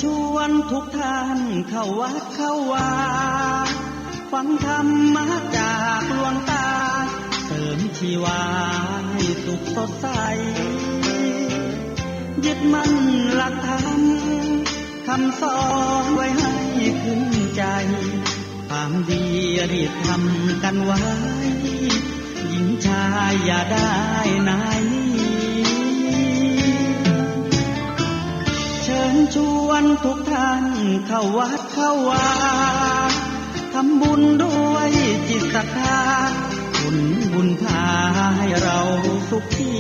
ชวนทุกท่านเข้าวัดเข้าวาฟังธรรมะจากหลวงตาเสริมชีวาให้สุขสดใสยึดมั่นหลักธรรมคำสอนไว้ให้ขึ้นใจความดีรีบทำกันไว้หญิงชายอย่าได้นายเชิญชวนทุกท่านเข้าวัดเข้าวาทำบุญด้วยจิตศรัทธาบุญพาให้เราสุขี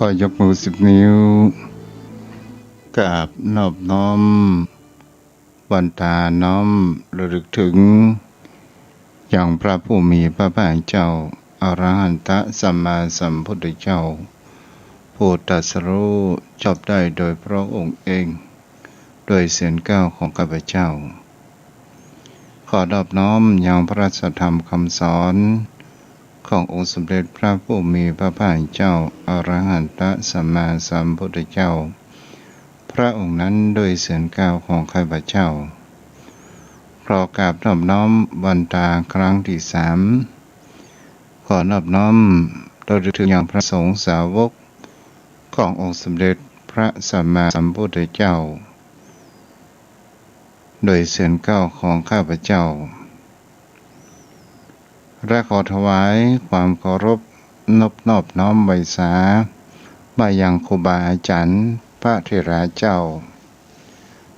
ขอยกมือ10 นิ้วกราบนอบน้อมวันตาน้อมระลึกถึงอย่างพระผู้มีพระภาคเจ้าอรหันตสัมมาสัมพุทธเจ้าผู้ตรัสรู้ชอบได้โดยพระองค์เองโดยเสียงก้าวของข้าพเจ้าขอนอบน้อมอย่างพระราชธรรมคำสอนขององค์สมเด็จพระผู้มีพระภาคเจ้าอรหันตสัมมาสัมพุทธเจ้าพระองค์นั้นโดยเสียงก้าวของข้าพเจ้าขอกราบนอบน้อมวันตาครั้งที่3ขอนอบน้อมเราถึงอย่างพระสงฆ์สาวกขององค์สมเด็จพระสัมมาสัมพุทธเจ้าโดยเสียงก้าวของข้าพเจ้าและขอถวายความเคารพนอบน้อมไว้สามายังครูบาอาจารย์พระเถระเจ้า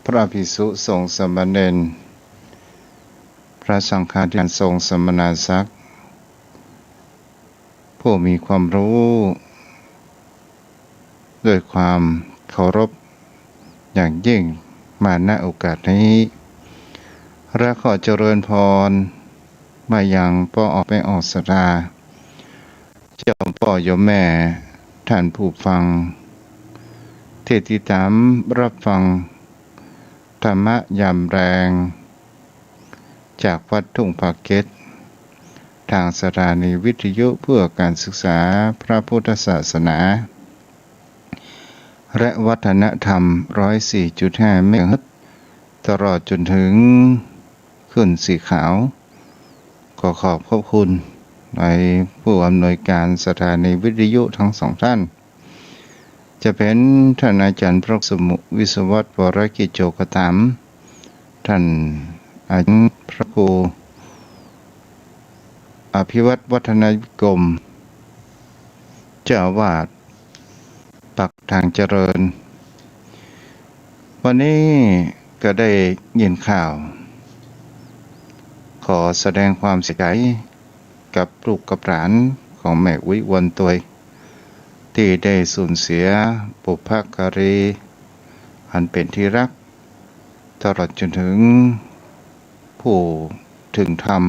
พระภิกษุสงฆ์สามเณรพระสังฆาธิการทรงสมณศักดิ์ผู้มีความรู้ด้วยความเคารพอย่างยิ่งมาณโอกาสนี้และขอเจริญพรมายังพ่อออกไปออกสดาเจ้าพ่อโยมแม่ท่านผู้ฟังที่ติดตามรับฟังธรรมะยามแรงจากวัดทุ่งผักเก็ตทางสถานีวิทยุเพื่อการศึกษาพระพุทธศาสนาและวัฒนธรรม 104.5 เมกะเฮิรตซ์ตลอดจนถึงขึ้นสีขาวขอขอบคุณในผู้อำนวยการสถานีวิทยุทั้งสองท่านจะเป็นท่านอาจารย์พระสมุวิศวัตรวรกิจโจกตามท่านอาจารย์พระครูอภิวัตรวัฒนวิกรมเจ้าอาวาสปักทางเจริญวันนี้ก็ได้ยินข่าวขอแสดงความเสียใจกับลูกกับหลานของแม่วิวันตัวยที่ได้สูญเสียบุพการีอันเป็นที่รักตลอดจนถึงผู้ถึงธรรม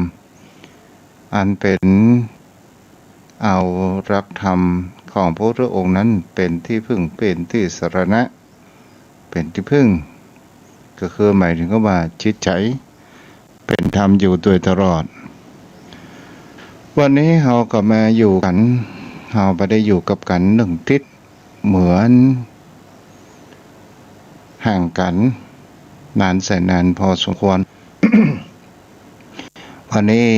อันเป็นเอารักธรรมของพระพุทธองค์นั้นเป็นที่พึ่งเป็นที่สรณะ เป็นที่พึ่งก็คือหมายถึงว่าจิตใจเป็นธรรมอยู่โดยตลอดวันนี้เราก็มาอยู่กันเราไปได้อยู่กับกันหนึ่งทิศเหมือนห่างกันนานแสนนานพอสมควร วันนี้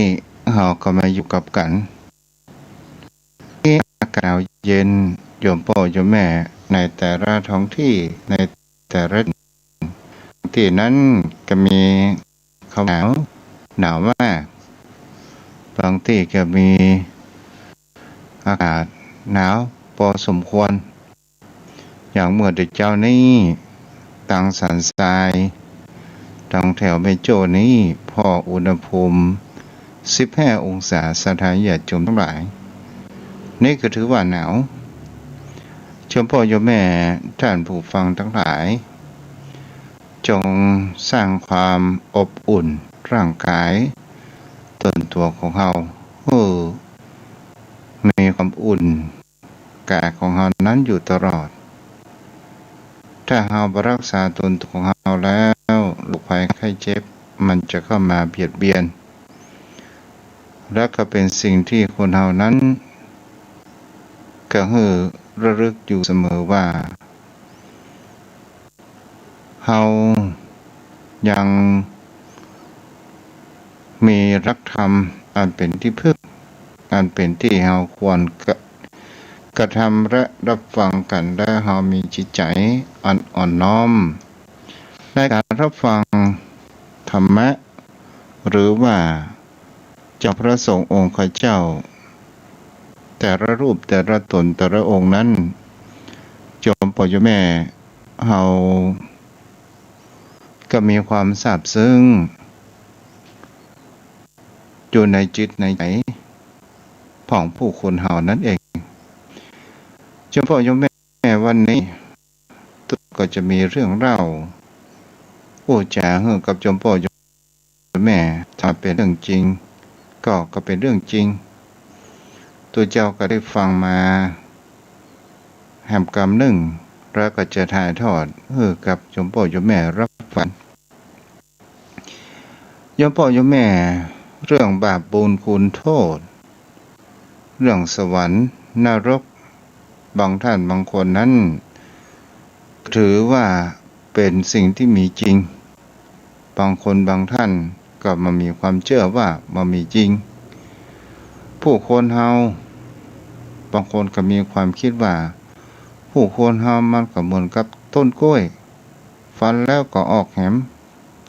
เราก็มาอยู่กับกันที่อากาศเย็นโยมพ่อโยมแม่ในแต่ละท้องที่ในแต่ละที่นั้นก็มีเขาหนาวมากบางที่ก็มีอากาศหนาวพอสมควรอย่างเมื่อเด็กเจ้านี้ตังสันทรายตังแถวเมโจนี้พออุณหภูมิ15องศาสถานญาติโยมทั้งหลายนี่ก็ถือว่าหนาวชมพ่อโยมแม่ท่านผู้ฟังทั้งหลายจงสร้างความอบอุ่นร่างกายตนตัวของเรามีความอุ่นกายของเรานั้นอยู่ตลอดถ้าเรารักษาตนตัวของเราแล้วโรคภัยไข้เจ็บมันจะเข้ามาเบียดเบียนและก็เป็นสิ่งที่คนเรานั้นก็ระลึกอยู่เสมอว่าเรายังมีรักธรรมอันเป็นที่พึ่งอันเป็นที่เราควรกระทำและรับฟังกันและเรามีจิตใจอ่อนน้อมในการรับฟังธรรมะหรือว่าเจ้าพระสงฆ์องค์ข้าเจ้าแต่ละรูปแต่ละตนแต่ละองค์นั้นโยมพ่อโยมแม่เราก็มีความซาบซึ้งอยู่ในจิตในใจของผู้คนเฮานั่นเองโยมพ่อโยมแม่วันนี้ก็จะมีเรื่องเล่าจากับโยมพ่อโยมแม่ถ้าเป็นเรื่องจริงก็เป็นเรื่องจริงตัวเจ้าก็ได้ฟังมาแห่งกรรมหนึ่งแล้วก็จะถ่ายทอดกับโยมพ่อโยมแม่รับฟังโยมพ่อโยมแม่เรื่องบาปบุญคุณโทษเรื่องสวรรค์นรกบางท่านบางคนนั้นถือว่าเป็นสิ่งที่มีจริงบางคนบางท่านก็มามีความเชื่อว่ามันมีจริงผู้คนเฮาบางคนก็มีความคิดว่าผู้คนเฮามันก็เหมือนกับต้นกล้วยฟันแล้วก็ออกแหม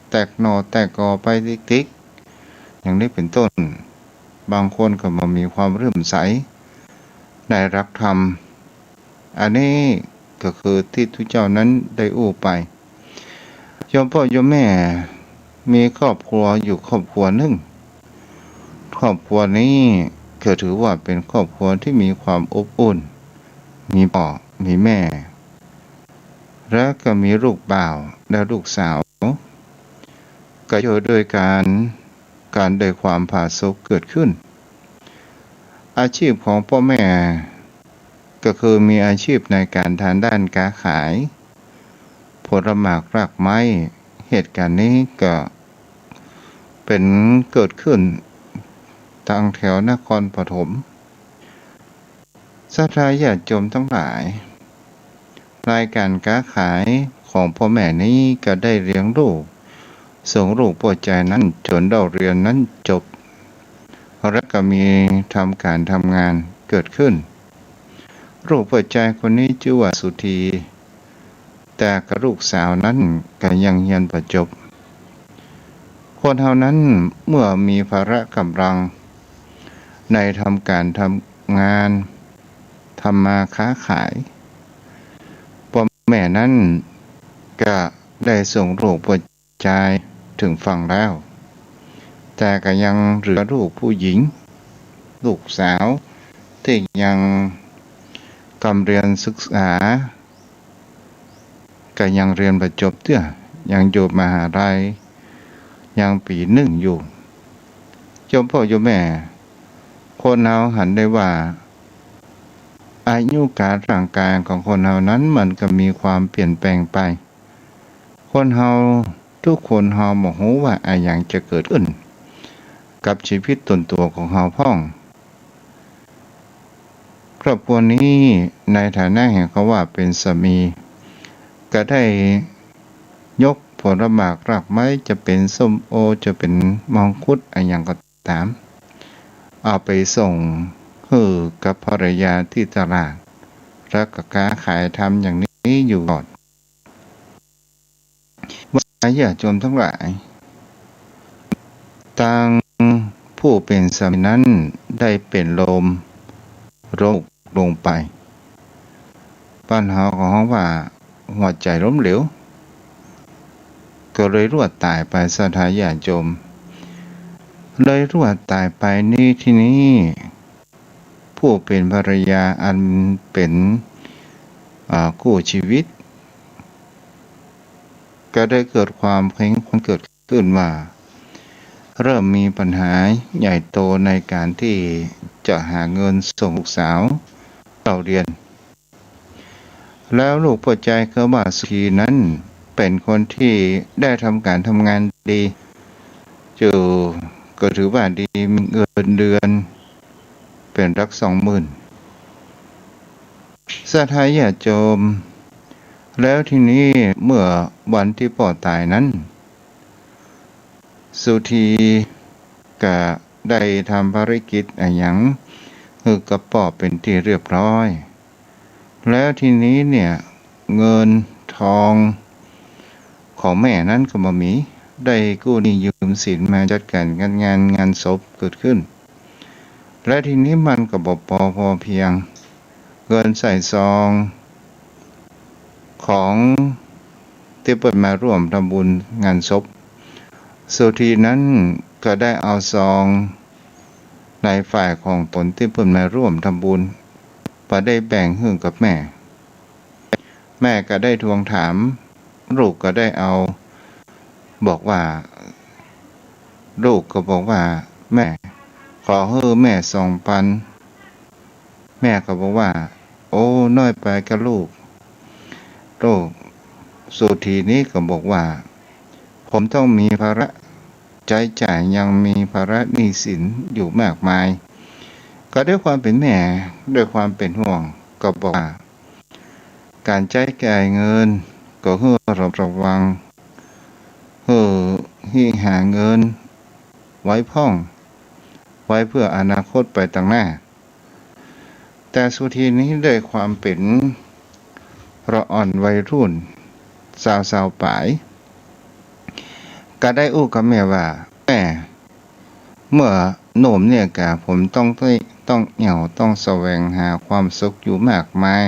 แตกหน่อแตกกอไปติ๊กๆอย่างนี้เป็นต้นบางคนก็มามีความเลื่อมใสในรักธรรมอันนี้ก็คือที่ทุกเจ้านั้นได้อู้ไปโยมพ่อโยมแม่มีครอบครัวอยู่ครอบครัวหนึ่งครอบครัวนี้ก็ถือว่าเป็นครอบครัวที่มีความอบอุ่นมีพ่อมีแม่และก็มีลูกบ่าวและลูกสาวก็อยู่ด้วยการโดยความผาสุกเกิดขึ้นอาชีพของพ่อแม่ก็คือมีอาชีพในการทางด้านค้าขายผลหมากรากไม้เหตุการณ์นี้ก็เป็นเกิดขึ้นทางแถวนครปฐมศรัทธาญาติโยมทั้งหลายรายการค้าขายของพ่อแม่นี้ก็ได้เลี้ยงลูกส่งลูกป่วยใจนั้นจนเราเรียนนั้นจบและก็มีทำการทำงานเกิดขึ้นลูกป่วยใจคนนี้ชื่อว่าสุธีแต่กับลูกสาวนั้นก็ยังเรียนประจบคนเท่านั้นเมื่อมีภาระกำลังในทำการทำงานทำมาค้าขายพ่อแม่นั้นก็ได้ส่งลูกป่วยใจถึงฝั่งแล้วแต่ก็ยังเหลือลูกผู้หญิงลูกสาวที่ยังกำเรียนศึกษาก็ยังเรียนประจบยังอยู่มหาลัยยังปีหนึ่งอยู่โยมพ่อโยมแม่คนเราหันได้ว่าอายุการร่างกายของคนเรานั้นมันก็มีความเปลี่ยนแปลงไป คนเฮาทุกคนเฮาบ่ฮู้ว่าอะไรหยังจะเกิดขึ้นกับชีวิตตนตัวของเฮาพ้องครอบครัวนี้ในฐานะแห่งเขาว่าเป็นสามีก็ได้ยกผลหมากรากไม้จะเป็นส้มโอจะเป็นมังคุดอะไรอย่างก็ตามเอาไปส่งให้กับภรรยาที่ตลาดแล้วก็ค้าขายทำอย่างนี้อยู่ก่อนว่าญาติโยมทั้งหลายต่างผู้เป็นสามีนั้นได้เป็นลมโรคลงไปปัญหาของเขาว่าหัวใจล้มเหลวก็เลยรวดตายไปสถานญาติโยมเลยรวดตายไปนี่ที่นี้ผู้เป็นภรรยาอันเป็นคู่ชีวิตก็ได้เกิดความเพ่งเกิดขึ้นว่าเริ่มมีปัญหาใหญ่โตในการที่จะหาเงินส่งลูกสาวเข้าเรียนแล้วลูกปัจจัยเขาว่าสุขีนั้นเป็นคนที่ได้ทำการทำงานดีอยู่ก็ถือว่าดีมีเงินเดือนเป็นรัก20,000สถานญาติโยมแล้วทีนี้เมื่อวันที่พ่อตายนั้นสุธีก็ได้ทำภารกิจอะไรอย่างคือกับพ่อเป็นที่เรียบร้อยแล้วทีนี้เนี่ยเงินทองของแม่นั้นก็บ่มีได้กู้หนี้ยืมสินมาจัดการงานศพเกิดขึ้นและทีนี้มันก็บ่พอเพียงเงินใส่ซองของที่เปิดมาร่วมทำบุญงานศพสุธีนั้นก็ได้เอาซองในฝ่ายของตนที่เปิดมาร่วมทำบุญไปได้แบ่งให้กับแม่ก็ได้ทวงถามลูกก็ได้เอาบอกว่าลูกก็บอกว่าแม่ขอให้แม่2,000แม่ก็บอกว่าโอ้น้อยไปกับลูกสุธีนี้ก็บอกว่าผมต้องมีภาระใช้จ่ายยังมีภาระหนี้สินอยู่มากมายก็ด้วยความเป็นแม่ด้วยความเป็นห่วงก็บอกว่าการใช้จ่ายเงินก็ให้ระวังให้หาเงินไว้พ่องไว้เพื่ออนาคตไปต่างหน้าแต่สุธีนี้ด้วยความเป็นระอ่อนวัยรุ่นสาวปลายก็ได้อู้กับแม่ว่าแม่เมื่อโหน่มเนี่ยกะผมต้องเหนี่ยวต้องแสวงหาความสุขอยู่มากมาย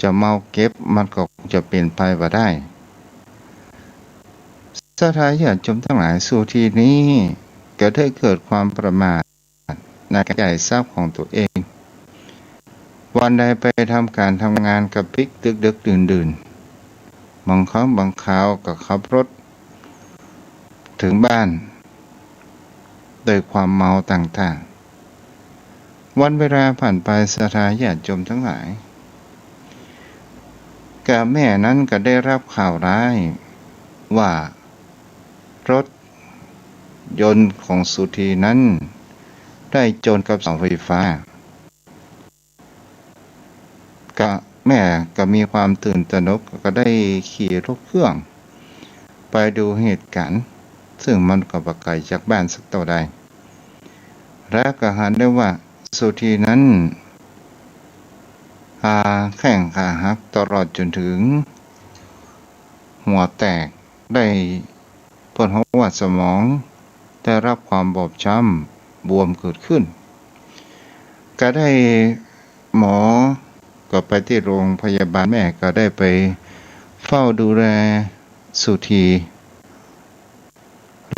จะเมาเก็บมันก็จะเป็นไปบ่ได้สถานญาติโยมทั้งหลายสุธีนี้ก็ได้เกิดความประมาทในการจ่ายทรัพย์ของตัวเองวันใดไปทำการทำงานกับปิกดึกดื่นบางครั้งบางคราวก็ขับรถถึงบ้านโดยความเมาต่างๆวันเวลาผ่านไปสถานญาติโยมทั้งหลายกับแม่นั้นก็ได้รับข่าวร้ายว่ารถยนต์ของสุธีนั้นได้ชนกับเสาไฟฟ้าก็แม่ก็มีความตื่นตระหนกก็ได้ขี่รถเครื่องไปดูเหตุการณ์ซึ่งมันก็บ่ไกลจากบ้านสักเท่าใดและก็เห็นได้ว่าสุธีนั้นแข้งขาหักตลอดจนถึงหัวแตกได้ผลของว่าสมองได้รับความบอบช้ำบวมเกิดขึ้นก็ได้หมอก็ไปที่โรงพยาบาลแม่ก็ได้ไปเฝ้าดูแลสุธี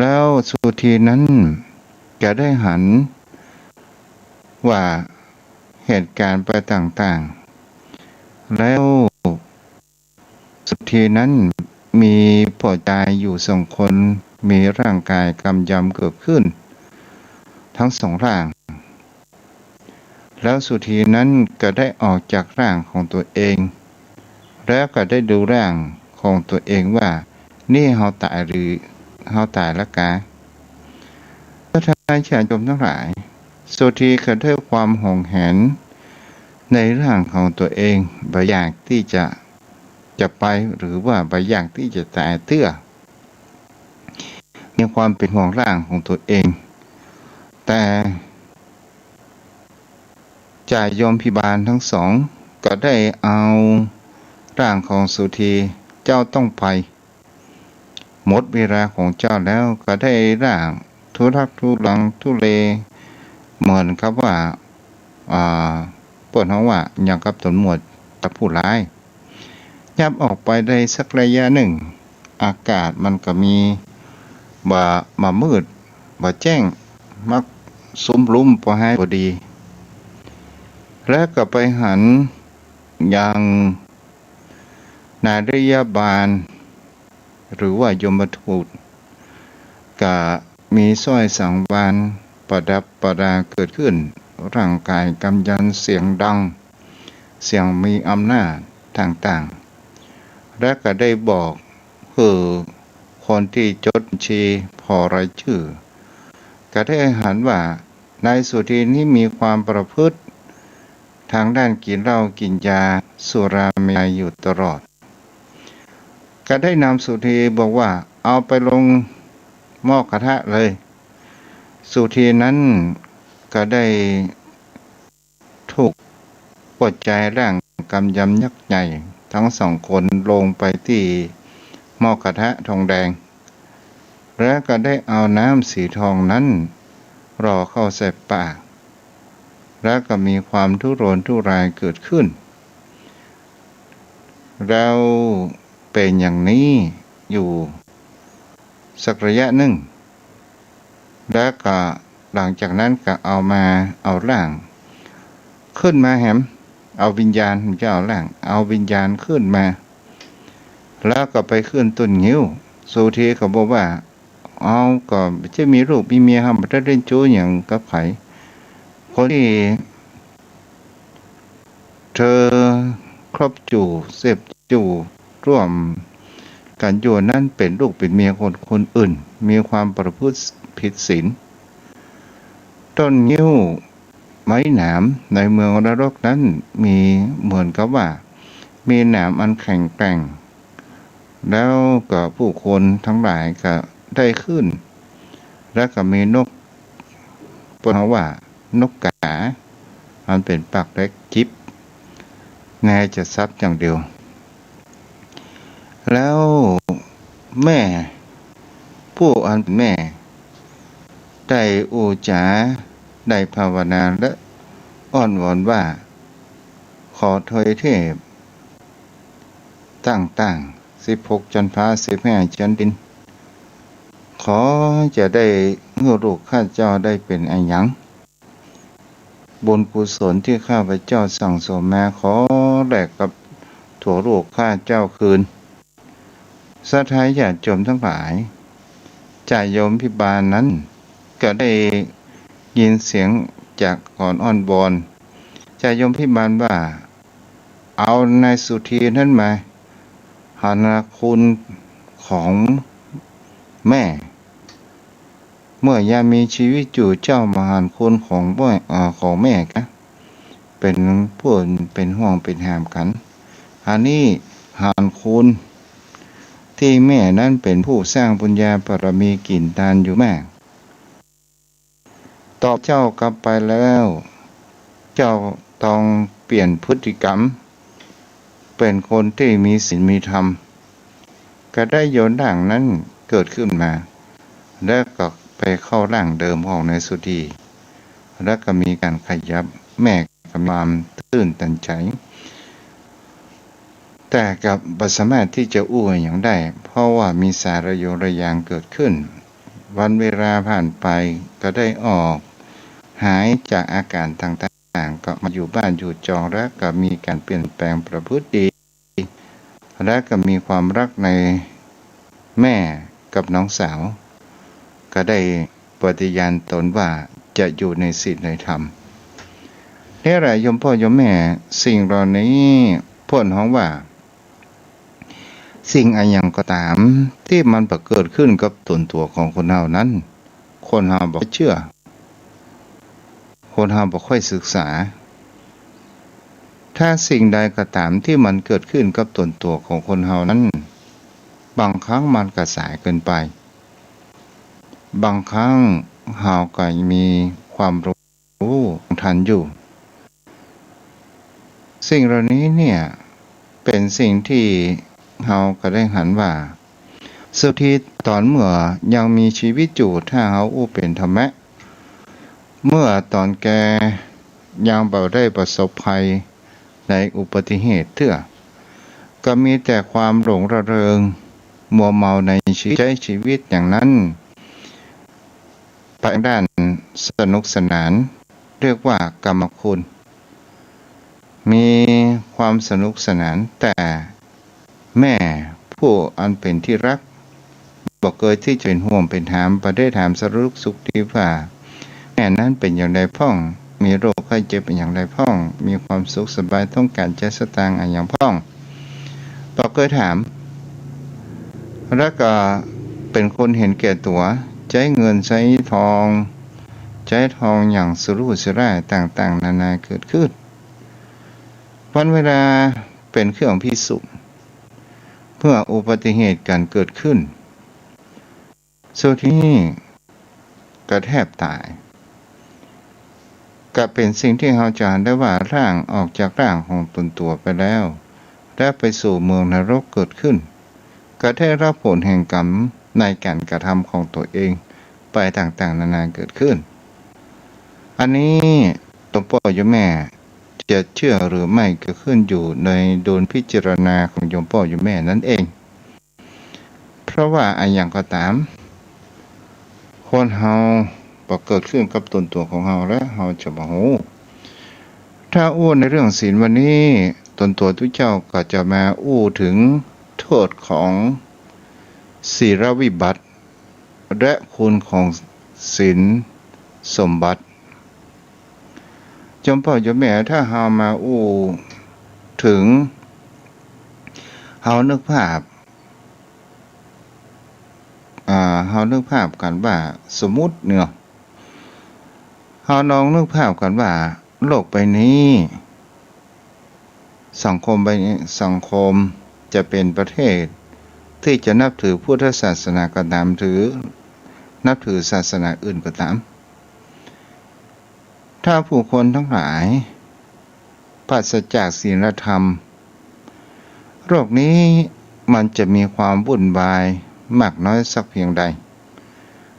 แล้วสุธีนั้นก็ได้หันว่าเหตุการณ์ไปต่างๆแล้วสุธีนั้นมีพ่อตายอยู่2 คนมีร่างกายกำยำเกิดขึ้นทั้ง2 ร่างแล้วสุธีนั้นก็ได้ออกจากร่างของตัวเองแล้วก็ได้ดูร่างของตัวเองว่า นี่เฮาตายหรือเฮาตายแล้วกะถ้าท่านชาชมทั้งหลายสุธีเกิดด้วยความหวงแหนในร่างของตัวเองบ่อยากที่จะไปหรือว่าบ่อยากที่จะตายเตื้อมีความเป็นห่วงร่างของตัวเองแต่จ่ายยมพิบาลทั้งสองก็ได้เอาร่างของสุธีเจ้าต้องไปหมดเวลาของเจ้าแล้วก็ได้ร่างทุรักทุลังทุเลเหมือนครับว่าเปิดห้องว่าอย่างกับตนหมวดกับผู้ร้ายยับออกไปได้สักระยะหนึ่งอากาศมันก็มีบ่มืดบ่แจ้งมักสุมลุมพอให้พอดีแล้วก็ไปหันยังนาริยบาลหรือว่ายมทูตก็มีสร้อยสังวานประดับประดาเกิดขึ้นร่างกายกำยันเสียงดังเสียงมีอำนาจต่างๆและก็ได้บอกคนที่จดบัญชีพอรายชื่อก็ได้หันว่านายสุธีนี้มีความประพฤติทางด้านกินเหล้ากินยาสุราเมรัยอยู่ตลอดก็ได้นำสุธีบอกว่าเอาไปลงหม้อกระทะเลยสุธีนั้นก็ได้ถูกปวดใจร่างกำยำยักษ์ใหญ่ทั้งสองคนลงไปที่หม้อกระทะทองแดงและก็ได้เอาน้ำสีทองนั้นรอเข้าใส่ปากแล้วก็มีความทุรนทุรายเกิดขึ้นเราเป็นอย่างนี้อยู่สักระยะหนึ่งแล้วก็หลังจากนั้นก็เอาร่างขึ้นมาเอาวิญญาณจะเอาร่างเอาวิญญาณขึ้นมาแล้วก็ไปขึ้นต้นงิ้วสุธีเขาบอกว่าเอาก็จะมีลูกมีเมียห้ามจะเล่นจู้อย่างกับไผคนที่เธอครบจู่เสพจู่ร่วมกันอยู่นั่นเป็นลูกเป็นเมียคนอื่นมีความประพฤติผิดศีลต้นงิ้วไม้หนามในเมืองนรกนั้นมีเหมือนกับว่ามีหนามอันแข็งแกร่งแล้วก็ผู้คนทั้งหลายก็ได้ขึ้นแล้วก็มีนกเพราะว่านกกามันเป็นปากเล็กจิบแน่จะซับอย่างเดียวแล้วแม่ผู้อันเป็นแม่ได้อุจาได้ภาวนาและอ้อนวอนว่าขอถอยเทพต่างๆ16จันทรา15จันดินขอจะได้เมื่อลูกข้าเจ้าได้เป็นอันหยังบุญกุศลที่ข้าพเจ้าสั่งสมมาขอแลกกับถั่วลูกข้าเจ้าคืนสาธญาติโยมทั้งหลายจ่ายโยมพิบาลนั้นก็ได้ยินเสียงจากก่อนอ้อนวอนจ่ายโยมพิบาลว่าเอานายสุธีนั้นมาหานาคุณของแม่เมื่อยามมีชีวิตอยู่เจ้ามาหาคุณของแม่กะเป็นผู้เป็นห่วงเป็นหามกันอันนี้หาคุณที่แม่นั้นเป็นผู้สร้างบุญญาบารมีกินทานอยู่มากตอบเจ้ากลับไปแล้วเจ้าต้องเปลี่ยนพฤติกรรมเป็นคนที่มีศีลมีธรรมก็ได้โยนร่างนั้นเกิดขึ้นมาแล้วก็ไปเข้าร่างเดิมของนายสุธีแล้วก็มีการขยับแม่กำลังตื่นตันใจแต่กับบัสามารถที่จะอู้อย่างได้เพราะว่ามีสารโยระยางเกิดขึ้นวันเวลาผ่านไปก็ได้ออกหายจากอาการต่างๆก็มาอยู่บ้านอยู่จองแล้วก็มีการเปลี่ยนแปลงประพฤติดีและก็มีความรักในแม่กับน้องสาวก็ได้ปฏิญาณตนว่าจะอยู่ในศีลในธรรมนี่แหละโยมพ่อโยมแม่สิ่งเหล่านี้พ้นของว่า สิ่งอันหยังก็ตามที่มันประเกิดขึ้นกับตนตัวของคนเฮานั้นคนเฮาบ่เชื่อคนเฮาบ่ค่อยศึกษาถ้าสิ่งใดก็ตามที่มันเกิดขึ้นกับตนตัวของคนเฮานั้นบางครั้งมันก็สายเกินไปบางครั้งเฮาก็มีความรู้ทันอยู่สิ่งเหล่านี้เนี่ยเป็นสิ่งที่เฮาก็ได้หันว่าสุดที่ตอนเมื่อยังมีชีวิตอยู่ถ้าเฮาอู้เป็นธรรมะเมื่อตอนแกยังบ่ได้ประสบภัยในอุบัติเหตุเถื่อก็มีแต่ความหลงระเริงมัวเมาในชีวิตอย่างนั้นไปด้านสนุกสนานเรียกว่ากรรมคุณมีความสนุกสนานแต่แม่ผู้อันเป็นที่รักบอกเคยที่จะเป็นห่วงเป็นถามประได้ถามสรุปสุขดีว่าแม่นั้นเป็นอย่างไรพ่องมีโรคไข้เจ็บเป็นอย่างไรพ่องมีความสุขสบายต้องการใจสตางค์อย่างพ่องบอกเคยถามแล้วก็เป็นคนเห็นแก่ตัวใช้เงินใช้ทองอย่างสุรุ่ยสุร่ายต่างๆนานาเกิดขึ้นวันเวลาเป็นเครื่องพิสูจน์เพื่ออุบัติเหตุการเกิดขึ้นส่วนที่กระแทบตายก็เป็นสิ่งที่เราจะได้ว่าร่างออกจากร่างของตนตัวไปแล้วและไปสู่เมืองนรกเกิดขึ้นก็ได้รับผลแห่งกรรมในการกระทำของตัวเองไปต่างๆนานาเกิดขึ้นอันนี้ตัวพ่อโยมแม่จะเชื่อหรือไม่ก็ขึ้นอยู่ในดุลพิจารณาของโยมพ่อโยมแม่นั่นเองเพราะว่าอันอย่างก็ตามคนเฮาบ่เกิดขึ้นกับตนตัวของเฮาและเฮาจะบ่ฮู้ถ้าอู้ในเรื่องศีลวันนี้ตนตัวทุกเจ้าก็จะมาอู้ถึงโทษของศีลวิบัติและคุณของศีลสมบัติจมพ่อจมแม่ถ้าเฮามาอู้ถึงเฮานึกภาพกันว่าสมมุติเนาะเฮาลองนึกภาพกันว่าโลกใบนี้สังคมจะเป็นประเทศที่จะนับถือพุทธศาสนาก็ตามถือนับถือศาสนาอื่นก็ตามถ้าผู้คนทั้งหลายปราศจากศีลธรรมโลกนี้มันจะมีความวุ่นวายมากน้อยสักเพียงใด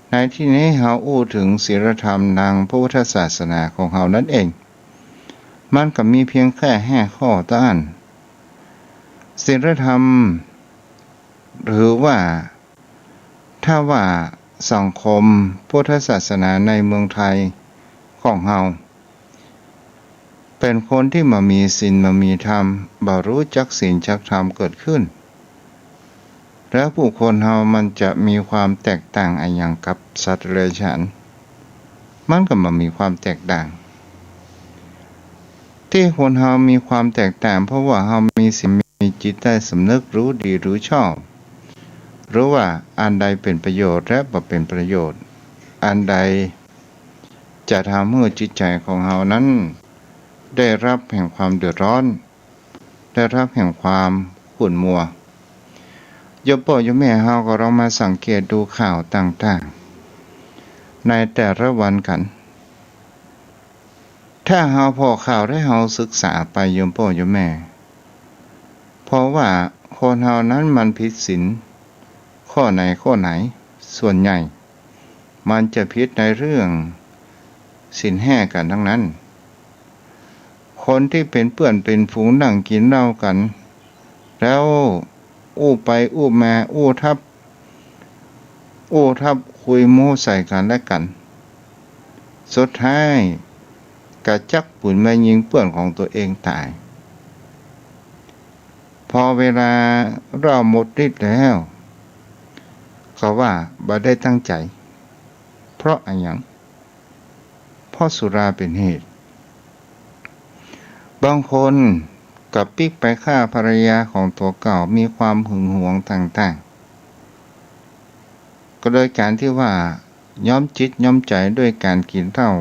ในที่นี้เฮาอู้ถึงศีลธรรมทางพระพุทธศาสนาของเฮานั่นเองมันก็มีเพียงแค่5ข้อเท่านั้นศีลธรรมหรือว่าถ้าว่าสังคมพุทธศาสนาในเมืองไทยของเฮาเป็นคนที่มามีศีลมามีธรรมบ่รู้จักศีลจักธรรมเกิดขึ้นแล้วผู้คนเฮามันจะมีความแตกต่างอันหยังกับสัตว์เดรัจฉานมันก็บ่มีความแตกต่างที่คนเฮามีความแตกต่างเพราะว่าเฮามีศีลมีจิตใต้สำนึกรู้ดีรู้ชอบรู้ว่าอันใดเป็นประโยชน์และบ่เป็นประโยชน์อันใดจะทำให้จิตใจของเฮานั้นได้รับแห่งความเดือดร้อนได้รับแห่งความขุ่นมัวโยมพ่อโยมแม่เฮาก็ลองมาสังเกตดูข่าวต่างๆในแต่ละวันกันถ้าเฮาพอข่าวได้เฮาศึกษาไปโยมพ่อโยมแม่เพราะว่าคนเฮานั้นมันผิดศีลข้อไหนส่วนใหญ่มันจะผิดในเรื่องศีล5กันทั้งนั้นคนที่เป็นเพื่อนเป็นฝูงนั่งกินเหล้ากันแล้วอู้ไปอู้มาอู้ทับคุยโม้ใส่กันและกันสุดท้ายกระจักปืนมายิงเพื่อนของตัวเองตายพอเวลาเราหมดฤทธิ์แล้วเขาว่าบ่ได้ตั้งใจเพราะอะไรอย่างเพราะสุราเป็นเหตุบางคน กับปิ๊กไปฆ่าภรรยาของตัวเก่ามีความหึงหวงต่างๆก็โดยการที่ว่าย้อมจิตย้อมใจด้วยการกินเหล้า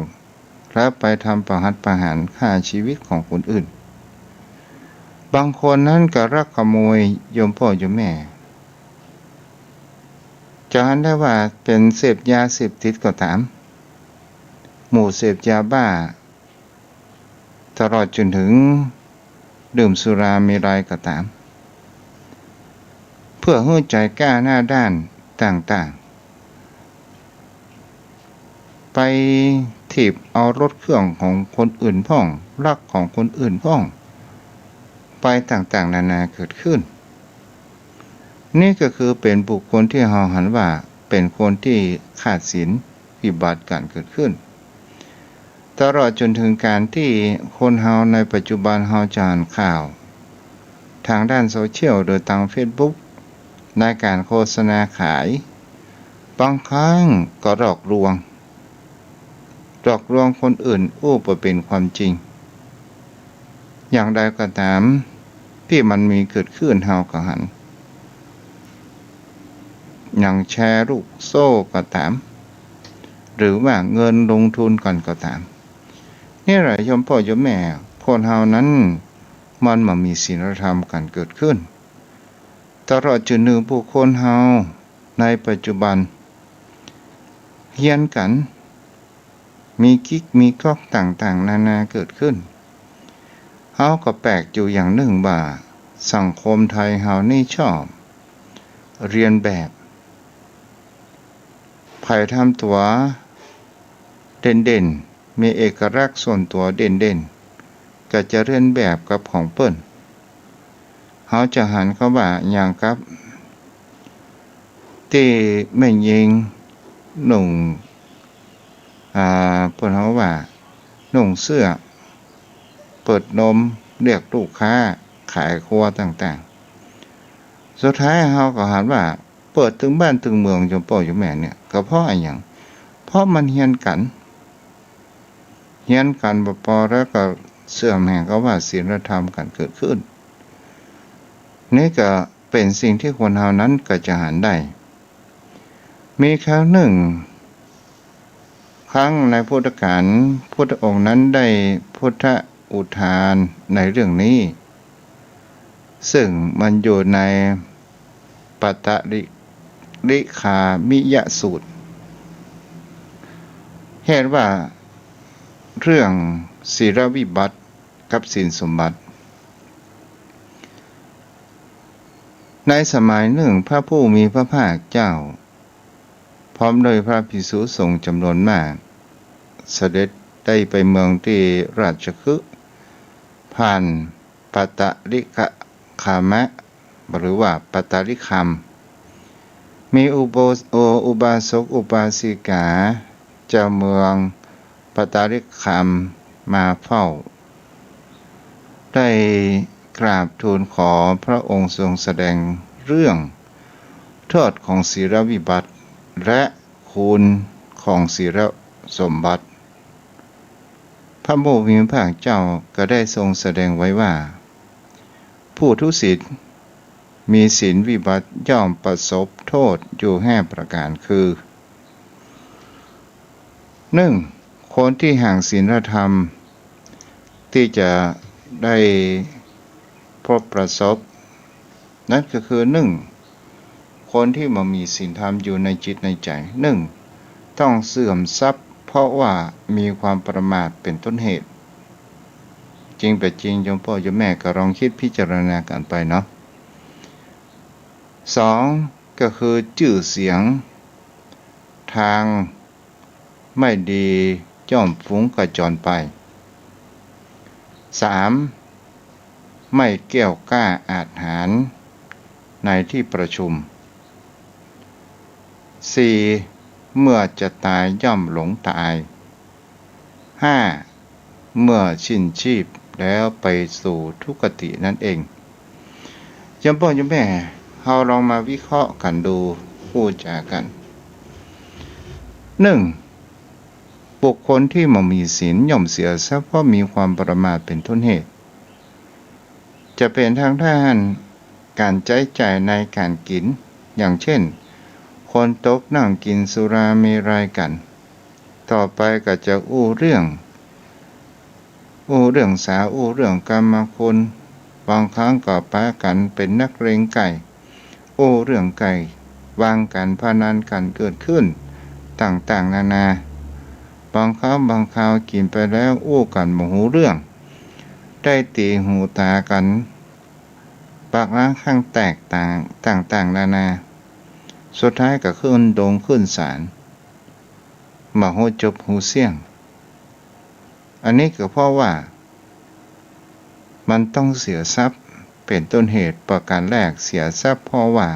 และไปทำประหัตประหารฆ่าชีวิตของคนอื่นบางคนนั้นก็รักขโมยโยมพ่อโยมแม่จะหันได้ว่าเป็นเสพยาเสพติดก็ตามหมู่เสพยาบ้าตลอดจนถึงดื่มสุราเมรัยก็ตามเพื่อให้ใจกล้าหน้าด้านต่างๆไปถีบเอารถเครื่องของคนอื่นพ่องลักของคนอื่นพ่องไปต่างๆนานาเกิดขึ้นนี่ก็คือเป็นบุคคลที่เราหันว่าเป็นคนที่ขาดศีลวิบัติการเกิดขึ้นตลอดจนถึงการที่คนเฮาในปัจจุบันเฮาจะอ่านข่าวทางด้านโซเชียลโดยทาง Facebook ในการโฆษณาขายบางครั้งก็หลอกลวงคนอื่นอู้บ่เป็นความจริงอย่างใดก็ตามที่มันมีเกิดขึ้นเฮาก็หันอย่างแชร์ลูกโซ่ก็ตามหรือว่าเงินลงทุนก่อนก็ตามนี่แหละโยมพ่อโยมแม่คนเฮานั้นมันมามีศีลธรรมกันเกิดขึ้นตลอดจนถึงบุคคลเฮาในปัจจุบันเฮียนกันมีกิ๊กมีก๊อกต่างๆนานาเกิดขึ้นเฮาก็แปลกอยู่อย่างหนึ่งว่าสังคมไทยเฮานี่ชอบเรียนแบบไผ่ทำตัวเด่นๆมีเอกลักษณ์ส่วนตัวเด่นๆก็จะเรียนแบบกับของเปิ้นเฮาจะหันเข้าว่าอย่างกับที่แม่หญิงหนุ่งเปิ้นเฮาว่าหนุ่งเสื้อเปิดนมเรียกลูกค้าขายครัวต่างๆสุดท้ายเฮาก็หันว่าเปิดถึงบ้านถึงเมืองโยมพ่อโยมแม่เนี่ยก็เพราะอะไรอย่างเพราะมันเฮียนกันบ่พอแล้วก็เสื่อมแห่งก็ว่าศีลธรรมกันเกิดขึ้นนี่ก็เป็นสิ่งที่คนเฮานั้นก็จะหันได้มีครั้งหนึ่งครั้งในพุทธกาลพุทธองค์นั้นได้พุทธอุทานในเรื่องนี้ซึ่งมันอยู่ในปัตตลิคามิยสูตรเห็นว่าเรื่องศีลวิบัติกับศีลสมบัติในสมัยหนึ่งพระผู้มีพระภาคเจ้าพร้อมโดยพระภิกษุสงฆ์จำนวนมากเสด็จได้ไปเมืองที่ราชคฤห์ผ่านปัตตลิคามะหรือว่าปัตตลิคามมีอุบาสกอุบาสิกาเจ้าเมืองปัตตลิคามมาเฝ้าได้กราบทูลขอพระองค์ทรงแสดงเรื่องโทษของศีลวิบัติและคุณของศีลสมบัติพระผู้มีพระภาคเจ้าก็ได้ทรงแสดงไว้ว่าผู้ทุศีลมีศีลวิบัติย่อมประสบโทษอยู่5ประการคือ 1. คนที่ห่างศีลธรรมที่จะได้พบประสบนั่นก็คือ 1. คนที่มามีศีลธรรมอยู่ในจิตในใจ 1. ต้องเสื่อมทรัพย์เพราะว่ามีความประมาทเป็นต้นเหตุจริงแต่จริงโยมพ่อโยมแม่ก็ลองคิดพิจารณากันไปเนาะ 2. ก็คือชื่อเสียงทางไม่ดีย่อมฟุ้งกระจรไป 3. ไม่แก้วกล้าอาจหาญในที่ประชุม 4. เมื่อจะตายย่อมหลงตาย 5. เมื่อสิ้นชีพแล้วไปสู่ทุกขตินั่นเองโยมพ่อโยมแม่เราลองมาวิเคราะห์กันดูพูดจากัน 1. บุคคลที่ไม่มีศีลย่อมเสียทรัพย์เพราะมีความประมาทเป็นต้นเหตุ จะเป็นทางด้านการใช้จ่ายในการกินอย่างเช่นคนตกนั่งกินสุราเมรัยกันต่อไปก็จะอู้เรื่องสาวอู้เรื่องกรรมคุณบางครั้งก็ปะกันเป็นนักเลงไก่อู้เรื่องไก่วางกันพนันกันเกิดขึ้นต่างๆนานาบางครั้งบางคราวกินไปแล้วอู้กันบ่หูเรื่องได้ตีหูตากันปากล้างข้างแตกต่างๆนานาสุดท้ายก็ขึ้นโดงขึ้นศาลมาหูจบหูเสี่ยงอันนี้ก็เพราะว่ามันต้องเสียทรัพย์เป็นต้นเหตุประการแรกเสียทรัพย์เพราะว่า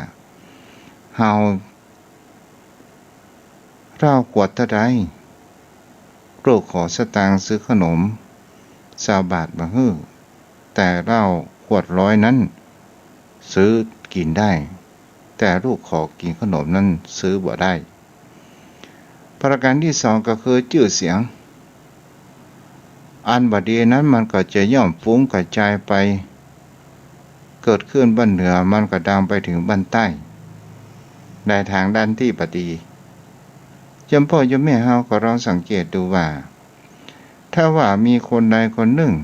เราขวดเท่าใดลูกขอสตางค์ซื้อขนม20 บาทมาฮื้อแต่เราขวด100นั้นซื้อกินได้แต่ลูกขอกินขนมนั้นซื้อบ่ได้ประการที่2ก็คือชื่อเสียงอันบดีนั้นมันก็จะย่อมฟุ้งกระจายไปเกิดขึ้นบ้านเหนือมันก็ดังไปถึงบ้านใต้ในทางด้านที่บดีจำพ่อยมแม่เฮาก็ลองสังเกตดูว่าถ้าว่ามีคนใดคนหนึ่ง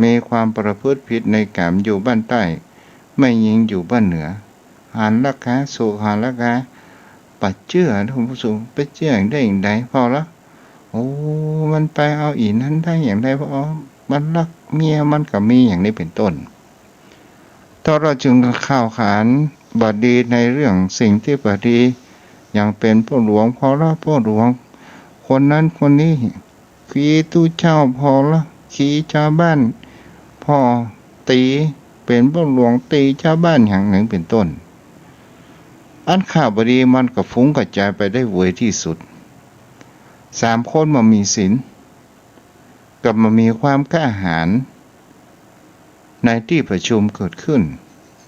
มีความประพฤติผิดในกามอยู่บ้านใต้ไม่ยิงอยู่บ้านเหนือหันลักขาสู่หันลักขาปัดเชื่อท่านผู้ชมไปเชื่อได้อย่างไรพอละโอ้มันไปเอาอีนั้นได้อย่างไรเพราะมันรักเมียมันก็มีอย่างนี้เป็นต้นถ้าเราจึงข่าวขานบดีในเรื่องสิ่งที่บดีอย่างเป็นพ่อหลวงพอละพ่อหลวงคนนั้นคนนี้ขี้ตู้เจ้าพอละขี้ชาวบ้านพ่อตีเป็นพ่อหลวงตีชาวบ้านอย่างหนึ่งเป็นต้นอันข่าวบดีมันก็ฟุ้งกระจายไปได้เวยที่สุด3 คนมามีศีลกับมามีความกล้าหาญในที่ประชุมเกิดขึ้น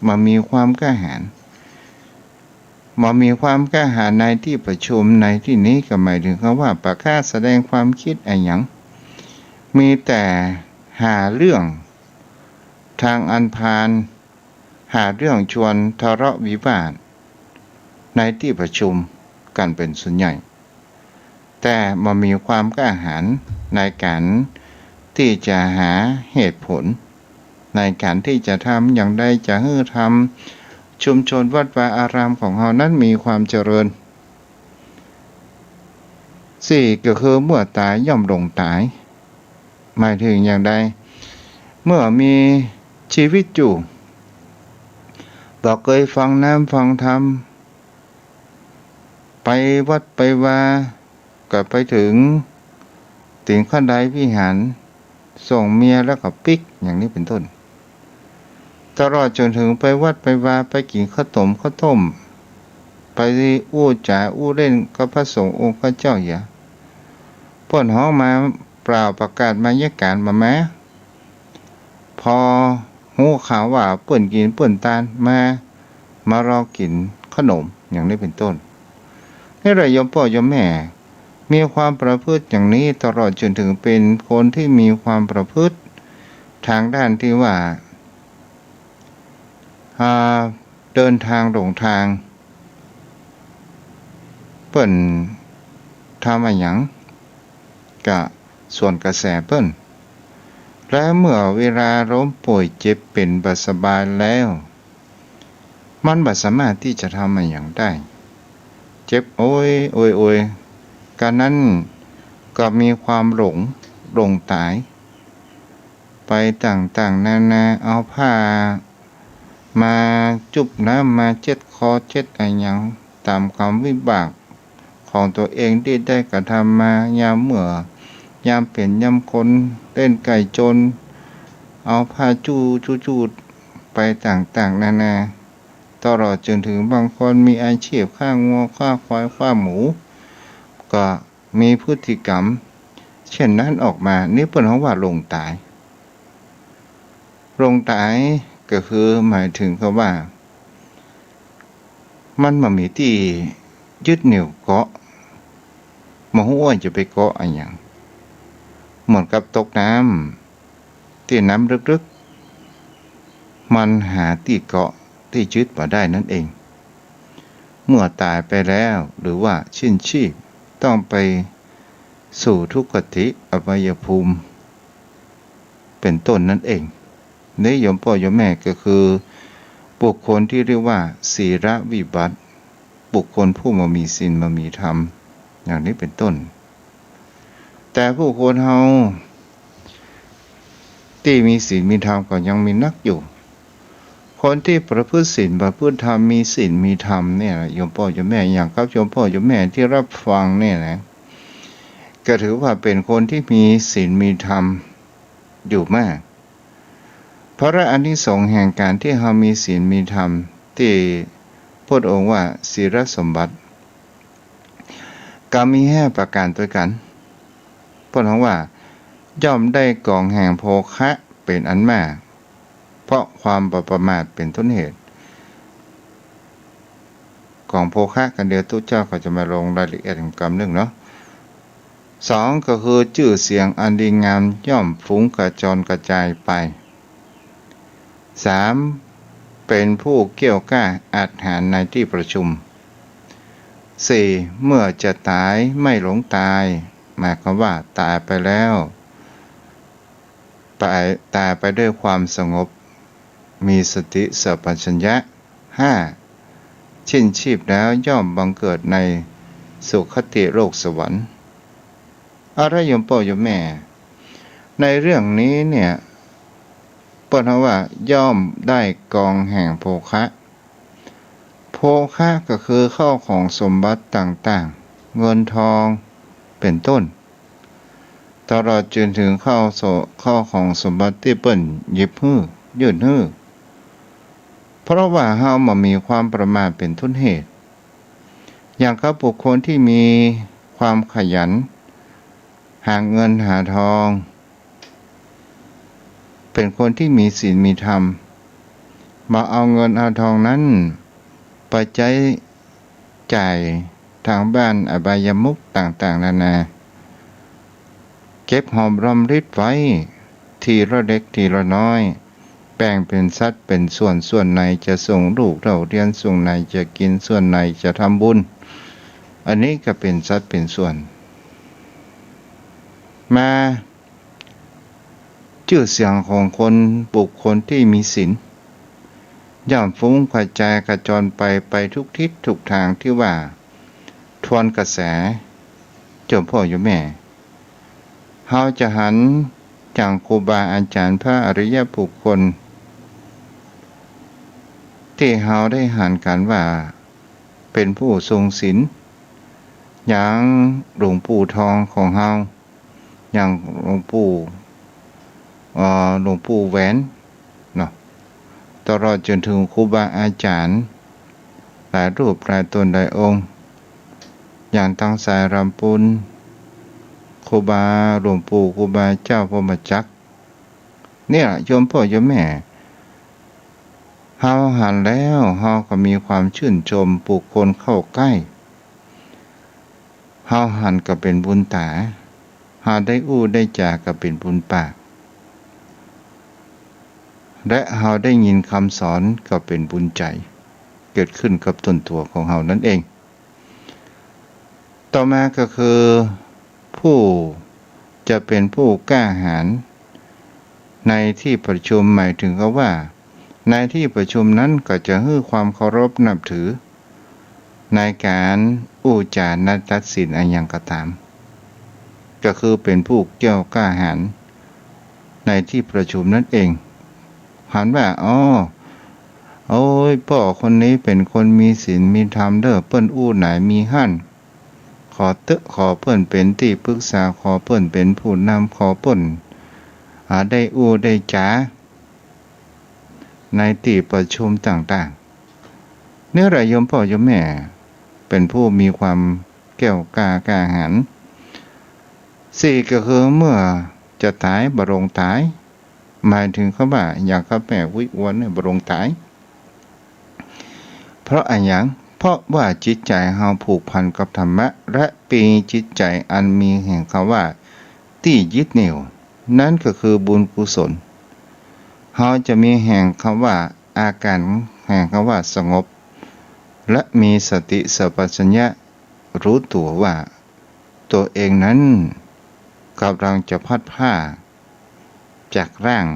มามีความกล้าหาญในที่ประชุมในที่นี้ก็หมายถึงคำว่าประกาศแสดงความคิดอะไรอย่างมีแต่หาเรื่องทางอันพาลหาเรื่องชวนทะเลาะวิวาทในที่ประชุมกันเป็นส่วนใหญ่แต่มามีความกล้าหาญในการที่จะหาเหตุผลในการที่จะทำอย่างใดจะให้ทำชุมชนวัดวาอารามของเรานั้นมีความเจริญ4ก็คือเมื่อตายย่อมลงตายหมายถึงอย่างใดเมื่อมีชีวิตอยู่บอกเคยฟังน้ำฟังธรรมไปวัดไปวาก็ไปถึงถึงขั้นใดวิหารส่งเมียแล้วก็ปิกอย่างนี้เป็นต้นตลอดจนถึงไปวัดไปวาไปกินข้าวต้มไปอู้จ่าอู้เล่นกับพระสงฆ์องค์พระเจ้าอย่าป่นห้องมาเปล่าประกาศมายการมาแม้พอหูข่าวว่าเปิ่นกินเปิ่นตาลมารอกินขนมอย่างนี้เป็นต้นนี่แหละโยมพ่อโยมแม่มีความประพฤติอย่างนี้ตลอดจนถึงเป็นคนที่มีความประพฤติทางด้านที่ว่าเดินทางหลงทางเปิ้นทำอะไรอย่างกะส่วนกระแสเปิ้นและเมื่อเวลาล้มป่วยเจ็บเป็นบ่สบายแล้วมันบ่สามารถที่จะทำอะไรอย่างได้เจ็บโอยการนั้นก็มีความหลงตายไปต่างๆนานาเอาผ้ามาจุบน้ำมาเช็ดคอเช็ดอะไรอย่างตามความวิบากของตัวเองที่ได้กระทำมายามเมื่อยามเปลี่ยนยามคนเล่นไก่จนเอาผ้าจูดไปต่างๆนานาตลอดจนถึงบางคนมีอาชีพฆ่างัวฆ่าควายฆ่าหมูก็มีพฤติกรรมเช่นนั้นออกมานี่เพิ่นเขาว่าลงตายก็คือหมายถึงเขาว่ามันมามีที่ยึดเหนี่ยวเกาะมาหัวจะไปเกาะอะไรอย่างเหมือนกับตกน้ำที่น้ำลึกๆ มันหาที่เกาะที่ยึดมาได้นั่นเองเมื่อตายไปแล้วหรือว่าสิ้นชีพต้องไปสู่ทุกขติอบายภูมิเป็นต้นนั่นเองนี่โยมพ่อโยมแม่ก็คือบุคคลที่เรียกว่าศีลวิบัติบุคคลผู้มามีศีลมามีธรรมอย่างนี้เป็นต้นแต่ผู้คนเฮาที่มีศีลมีธรรมก็ยังมีนักอยู่คนที่ประพฤติศีลประพฤติธรรมมีศีลมีธรรมเนี่ยโยมพ่อโยมแม่อย่างครับโยมพ่อโยมแม่ที่รับฟังเนี่ยนะก็ถือว่าเป็นคนที่มีศีลมีธรรมอยู่มากเพราะอานิสงส์แห่งการที่เรามีศีลมีธรรมที่พระองค์ว่าศีลสมบัติก็มี5ประการด้วยกันพระองค์ว่าย่อมได้กองแห่งโภคะเป็นอันมากเพราะความประมาทเป็นต้นเหตุของโภคะกันเดียวทุกเจ้าก็จะมาลงรายละเอียดของกรรมเรื่องเนาะ2ก็คือชื่อเสียงอันดีงามย่อมฟุ้งกระจรกระจายไป3เป็นผู้เกี่ยวกล้าอาจหารในที่ประชุม4เมื่อจะตายไม่หลงตายหมายความว่าตายไปแล้วตายไปด้วยความสงบมีสติสัมปชัญญะ5สิ้นชีพแล้วย่อมบังเกิดในสุคติโลกสวรรค์อะไรโยมพ่อโยมแม่ในเรื่องนี้เนี่ยเปิดว่าย่อมได้กองแห่งโภคะโภคะก็คือข้าวของสมบัติต่างๆเงินทองเป็นต้นตลอดจนถึงข้าวของสมบัติที่เปิ้นหยิบฮื้อยื่นฮื้อเพราะว่าเฮามามีความประมาทเป็นต้นเหตุอย่างครับบุคคลที่มีความขยันหาเงินหาทองเป็นคนที่มีศีลมีธรรมมาเอาเงินเอาทองนั้นไปใช้จ่ายทางบ้านอบายมุขต่างๆนานาเก็บหอมรอมริบไว้ทีละเล็กทีละน้อยแบ่งเป็นสัดเป็นส่วนไหนจะส่งลูกเราเรียนส่วนไหนจะกินส่วนไหนจะทำบุญอันนี้ก็เป็นสัดเป็นส่วนมาชื่อเสียงของคนบุคคลที่มีศีลย่อมฟุ้งกระจายกระจรไปทุกทิศทุกทางที่ว่าทวนกระแสโยมพ่อโยมแม่เฮาจะหันจากครูบาอาจารย์พระอริยบุคคลที่เฮาได้หันกันว่าเป็นผู้ทรงศีลอย่างหลวงปู่ทองของเฮาอย่างหลวงปู่แหวนเนาะตลอดจนถึงครูบาอาจารย์หลายรูปหลายตนหลายองค์อย่างตั้งสายรำปุนครูบาหลวงปู่ครูบาเจ้าพรหมจักรเนี่ยโยมพ่อโยมแม่เฮาหันแล้วเฮาก็มีความชื่นชมบุคคลเข้าใกล้เฮาหันก็เป็นบุญตาเฮาได้อู้ได้จากก็เป็นบุญปากและเฮาได้ยินคำสอนก็เป็นบุญใจเกิดขึ้นกับตนตัวของเฮานั่นเองต่อมาก็คือผู้จะเป็นผู้กล้าหาญในที่ประชุมหมายถึงก็ว่าในที่ประชุมนั้นก็จะให้ความเคารพนับถือในการอู้จานัดตัดสินอะไรอย่างก็ตามก็คือเป็นผู้เกี่ยวกล้าหาญในที่ประชุมนั่นเองหันว่าโอ้ยพ่อคนนี้เป็นคนมีศีลมีธรรมเด้อเปิ้นอู้ไหนมีหั่นขอเปิ้นเป็นที่ปรึกษาขอเปิ้นเป็นผู้นำขอเปิ้นได้อู้ได้จ๋าในที่ประชุมต่างๆเนื้อไรโยมพ่อโยมแม่เป็นผู้มีความแก้วกล้าหาญ4ก็คือเมื่อจะตายบรงตายหมายถึงเขาว่าอยากเขาแม่วิอวนบรงตายเพราะอะไรอย่างเพราะว่าจิตใจเฮาผูกพันกับธรรมะและปีจิตใจอันมีแห่งคำว่าที่ยึดเหนี่ยวนั่นก็คือบุญกุศล เขาจะมีแห่งคำว่าอาการแห่งคำว่าสงบและมีสติสัมปชัญญะรู้ตัวว่าตัวเองนั้นกำลังจะพัดผ้าจากร่าง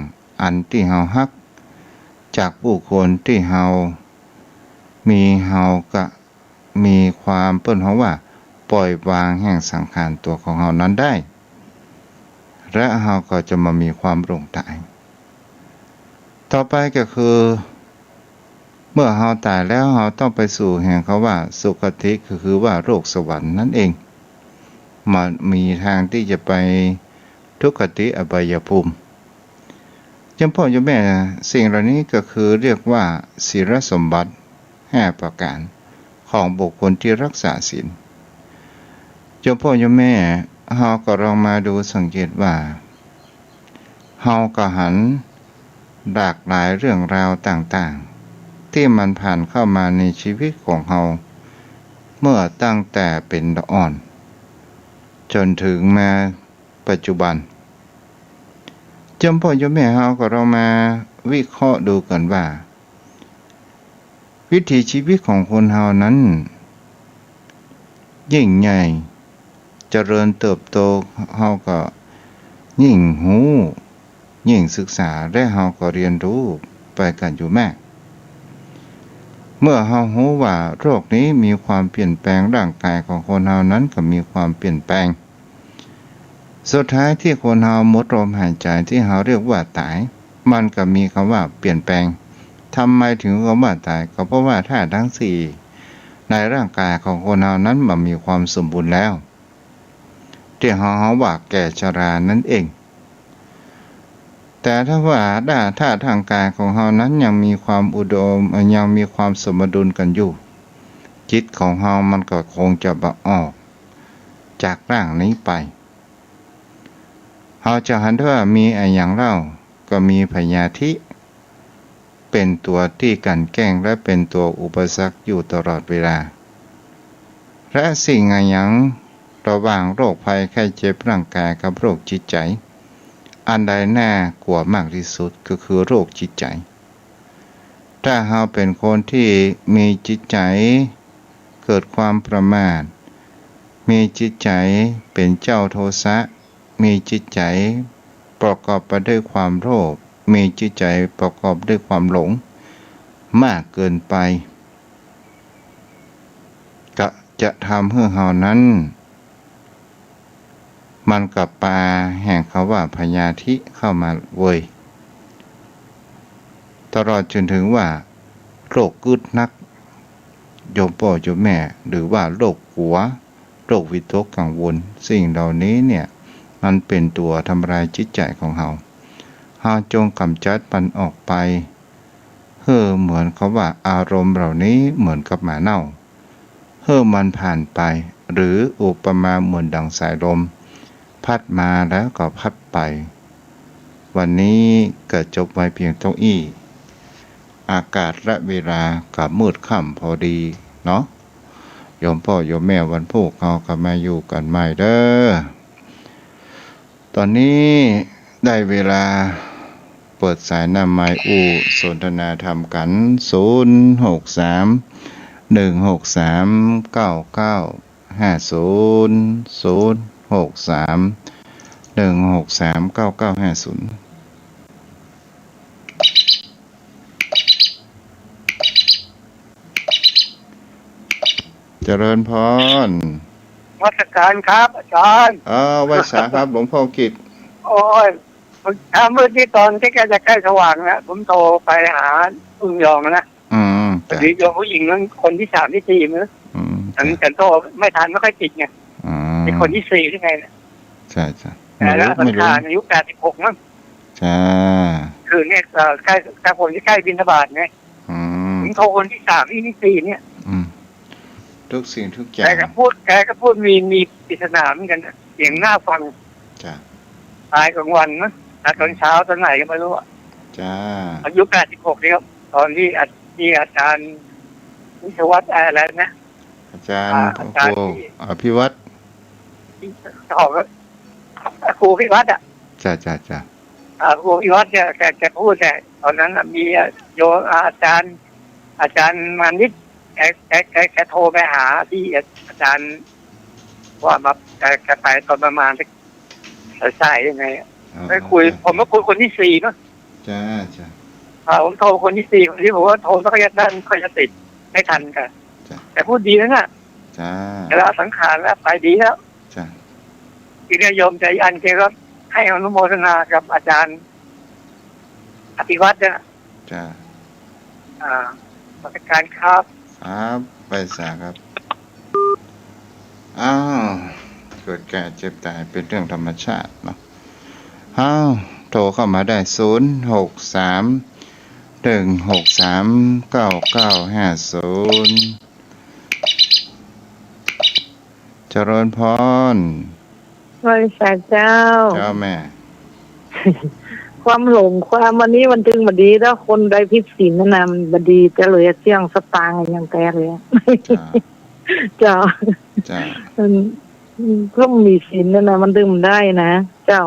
อันที่เฮาฮักจากผู้คนที่เฮามีเฮาก็มีความเปิ้นเฮาว่าปล่อยวางแห่งสังขารตัวของเฮานั้นได้และเฮาก็จะมามีความโปร่งตายต่อไปก็คือเมื่อเฮาตายแล้วเฮาต้องไปสู่แห่งเขาว่าสุคติคือว่าโลกสวรรค์นั่นเองมันมีทางที่จะไปทุกขติอบายภูมิจำพ่อจำแม่สิ่งเหล่านี้ก็คือเรียกว่าศีลสมบัติ5ประการของบุคคลที่รักษาศีลจำพ่อจำแม่เฮาก็ลองมาดูสังเกตว่าเฮาก็หันหลากหลายเรื่องราวต่างๆที่มันผ่านเข้ามาในชีวิตของเฮาเมื่อตั้งแต่เป็นอ่อนจนถึงมาปัจจุบันจำพ่อจำแม่เฮาก็เรามาวิเคราะห์ดูกันว่าวิถีชีวิตของคนเฮานั้นยิ่งใหญ่เจริญเติบโตเฮาก็ยิ่งหูยิ่งศึกษาและเฮาก็เรียนรู้ไปกันอยู่มากเมื่อเฮารู้ว่าโรคนี้มีความเปลี่ยนแปลงร่างกายของคนเฮานั้นก็มีความเปลี่ยนแปลงสุดท้ายที่คนเฮาหมดลมหายใจที่เฮาเรียกว่าตายมันก็มีคำว่าเปลี่ยนแปลงทำไมถึงคำว่าตายก็เพราะว่าธาตุทั้งสี่ในร่างกายของคนเฮานั้นมันมีความสมบูรณ์แล้วที่เฮาว่าแก่ชรานั่นเองแต่ถ้าว่าธาตุทางกายของเฮานั้นยังมีความอุดมยังมีความสมดุลกันอยู่จิตของเฮามันก็คงจะบ่ออกจากร่างนี้ไปเฮาจะหันว่ามีอย่างเล่าก็มีพยาธิเป็นตัวที่กันแกล้งและเป็นตัวอุปสรรคอยู่ตลอดเวลาและสิ่งอย่างระหว่างโรคภัยไข้เจ็บร่างกายกับโรคจิตใจอันใดน่ากลัวมากที่สุดก็คือโรคจิตใจถ้าเราเป็นคนที่มีจิตใจเกิดความประมาทมีจิตใจเป็นเจ้าโทสะมีจิตใจประกอบไปด้วยความโลภมีจิตใจประกอบด้วยความหลงมากเกินไปก็จะทำให้เรานั้นมันกับปลาแห่งเขาว่าพยาธิเข้ามาเว้ยตลอดจนถึงว่าโรคกึดนักโยมพ่อโยมแม่หรือว่าโรคหัวโรควิตกกังวลสิ่งเหล่านี้เนี่ยมันเป็นตัวทำลายจิตใจของเราจงกำจัดมันออกไปเหมือนเขาว่าอารมณ์เหล่านี้เหมือนกับหมาเน่ามันผ่านไปหรืออุปมาเหมือนดังสายลมพัดมาแล้วก็พัดไปวันนี้เกิดจบไว้เพียงเท่านี้อากาศและเวลากับมืดค่ำพอดีเนาะโยมพ่อโยมแม่วันพุธเขาก็มาอยู่กันใหม่เด้อตอนนี้ได้เวลาเปิดสายหน้าไม้สนทนาธรรมกัน0631639950เจริญพรวัฒการครับอาจารย์ไว้สาครับหลวงพ่อกิจโอ้ยเมื่อที่ตอนที่แกจะใกล้สว่างแล้วผมโทรไปหาพึ่งยองนะพอดีโยมผู้หญิงนั้นคนที่3ที่4มั้งฉันโทรไม่ทันไม่ค่อยติดไงเป็นคนที่4หรือไงเนี่ยใช่ใช่แล้วสังขารอายุ86มั้งใช่คือเนี่ยใกล้คนที่ใกล้บิณฑบาตไงผมโทรคนที่3ที่4เนี่ยทุกสิ่งทุกอย่างแกก็พูดมีปริศนาเหมือนกันเสียงน่าฟังจ้ะตายกลางวันนะตอนเช้าตอนไหนก็ไม่รู้จ้าอายุ86นี่ครับตอนที่อาจารย์วิศวัตอะไรนะอาจารย์อภิวัตรออกครูพิวัตรจ้า ครูพิวัตรแกพูดแกตอนนั้นมีโยอาจารย์มานิดแกโทรไปหาที่อาจารย์ว่ามาแกไปตอนประมาณสายยังไงไปคุยผมก็คุยคนที่สี่เนาะจ้าผมโทรคนที่สี่คนที่ผมว่าโทรแล้วก็จะติดไม่ทันกันแต่พูดดีแล้วนะจ้าแล้วสังขารแล้วไปดีแล้วจ้าทีนี้โยมใจอันเกก็ให้อนุโมทนากับอาจารย์อภิวัตรนะจ้าราชการครับไปสาครับอ้าวเกิดแก่เจ็บตายเป็นเรื่องธรรมชาติเนาะโทรเข้ามาได้0631639950เจริญพรบริษัทเจ้าแม่ความหลงความวันนี้มันถึงบดีแล้วคนใดพิสิทธิ์นั่นนะมันบดีจะเลยเสี่ยงสตางค์อย่างแกเลยเจ้าก็มีสินนั่นนะมันดื่มได้นะเจ้า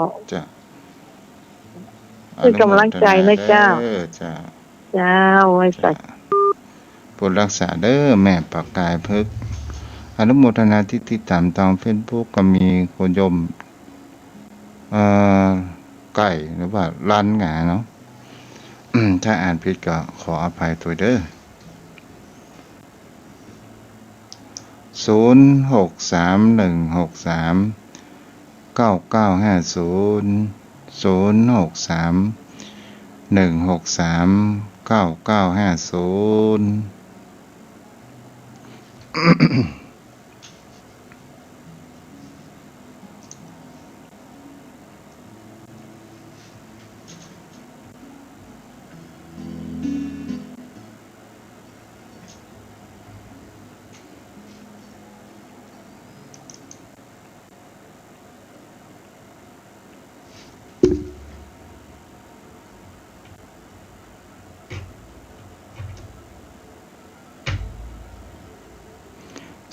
คือกำลังใจนะเจ้าเจ้าไว้สักปุรักษาเด้อแม่ปากกายพึกอนุโมทนาที่ติดตามทางเฟซบุ๊กก็มีคนยมไก่หรือว่าล้านหงาเนาะถ้าอ่านผิดก็ขออภัยตัวเด้อ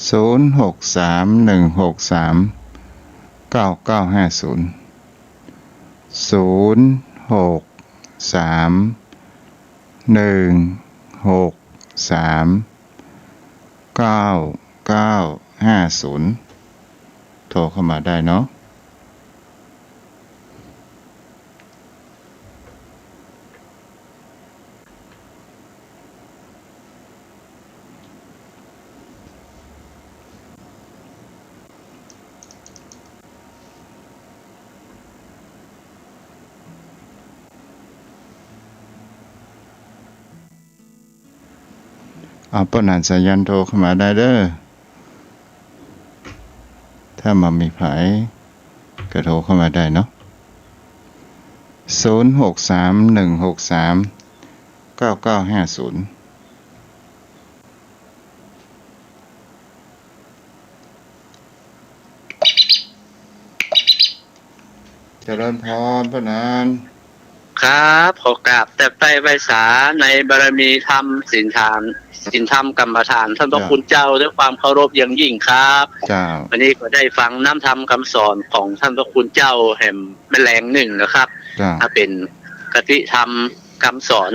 0631639950โทรเข้ามาได้เนาะปนันสายันโทรเข้ามาได้เด้อถ้ามามีไผก็โทรเข้ามาได้เนาะ0631639950เจริญพรปนันครับขอกราบแต่ไปไวสาในบารมีธรรมศีลธรรมกรรมฐานท่านพระคุณเจ้าด้วยความเคารพอย่างยิ่งครับวันนี้ก็ได้ฟังน้ำธรรมคำสอนของท่านพระคุณเจ้าแห่งแมลงหนึ่งนะครับถ้าเป็นคติธรรมคำสอน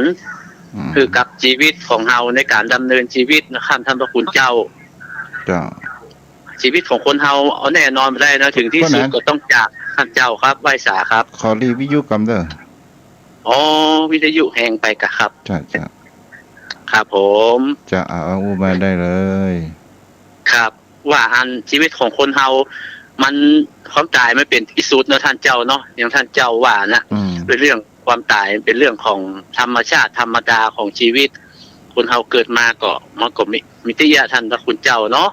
คือกับชีวิตของเราในการดำเนินชีวิตนะครับท่านพระคุณเจ้าชีวิตของคนเราเอาแน่นอนไม่ได้นะถึงที่สุดก็ต้องจากท่านเจ้าครับไวสาครับขอรีวิวกรรมเด้อวิทยุแห่งไปกะครับจ้ะครับผมจะเอามาได้เลยครับว่าอันชีวิตของคนเฮามันความตายไม่เป็นที่สุดเนาะท่านเจ้าเนาะอย่างท่านเจ้าว่านะเป็นเรื่องความตายเป็นเรื่องของธรรมชาติธรรมดาของชีวิตคนเฮาเกิดมาก็มันก็มีที่ยะท่านพระคุณเจ้าเนาะ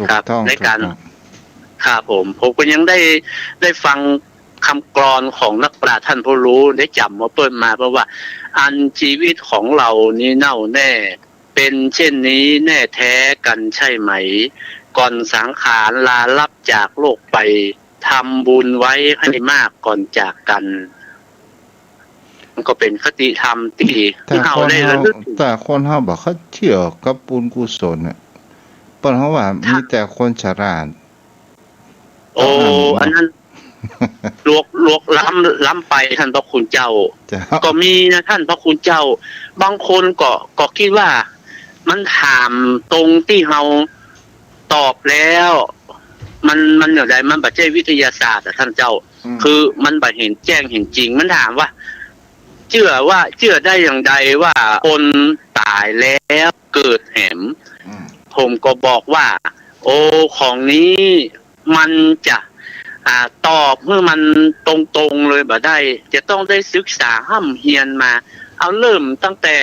ครับในการครับผมก็ยังได้ฟังคำกลอนของนักปราชญ์ท่านผู้รู้ได้จำมาเปิ้ลมาเพราะว่าอันชีวิตของเรานี้เน่าแน่เป็นเช่นนี้แน่แท้กันใช่ไหมก่อนสังขารลาลับจากโลกไปทำบุญไว้ให้มากก่อนจากกันมันก็เป็นคติธรรมที่เฮาได้ระลึกแต่คนเฮาบอกเขาเชื่อกับบุญกุศลเนี่ยเปิ้นเฮาว่ามีแต่คนฉลาดอันนั้น ลวกล้ำไปท่านพระคุณเจ้า จ้า ก็มีนะท่านพระคุณเจ้า บางคนก็คิดว่ามันถามตรงที่เราตอบแล้ว มันอย่างไรมันบัจเจวิทยาศาสตร์ท่านเจ้า คือมันบัเห็นแจ้งเห็นจริงมันถามว่าเชื่อได้อย่างใดว่าคนตายแล้วเกิดแหมผมก็บอกว่า โอ้ของนี้มันจะตอบเมื่อมันตรงๆเลยบ่ได้จะต้องได้ศึกษาห้ำเฮียนมา เอาเริ่มตั้งแต่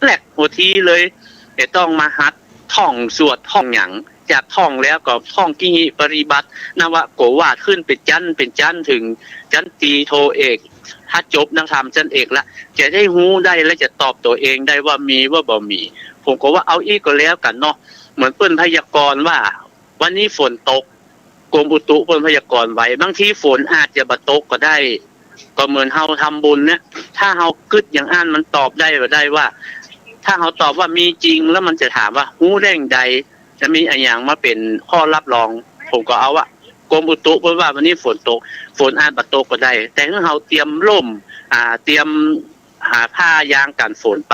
แรกหัวทีเลยจะต้องมาหัดท่องสวดท่องหยังจากท่องแล้วก็ท่องกิริปริบัตินวโกวาดขึ้นเป็นจันถึงจันตีโทเอกถ้าจบนักธรรมจันเอกละจะได้รู้ได้และจะตอบตัวเองได้ว่ามีว่าบ่มีผมก็ว่าเอาอีกก็แล้วกันเนาะเหมือนเปิ้นพยากรณ์ว่าวันนี้ฝนตกกรมอุตุเปิ้นพยากรณ์ไว้บางทีฝนอาจจะบ่ตกก็ได้ก็เหมือนเฮาทำบุญเนี่ยถ้าเฮากึดอย่างอ่านมันตอบได้บ่ได้ว่าถ้าเฮาตอบว่ามีจริงแล้วมันจะถามว่าฮู้ได้อย่างใดจะมีอะไรอย่างมาเป็นข้อรับรองผมก็เอาว่ากรมอุตุเปิ้นว่าวันนี้ฝนตกฝนอาจบ่ตกก็ได้แต่ถ้าเฮาเตรียมร่มเตรียมหาผ้ายางกันฝนไป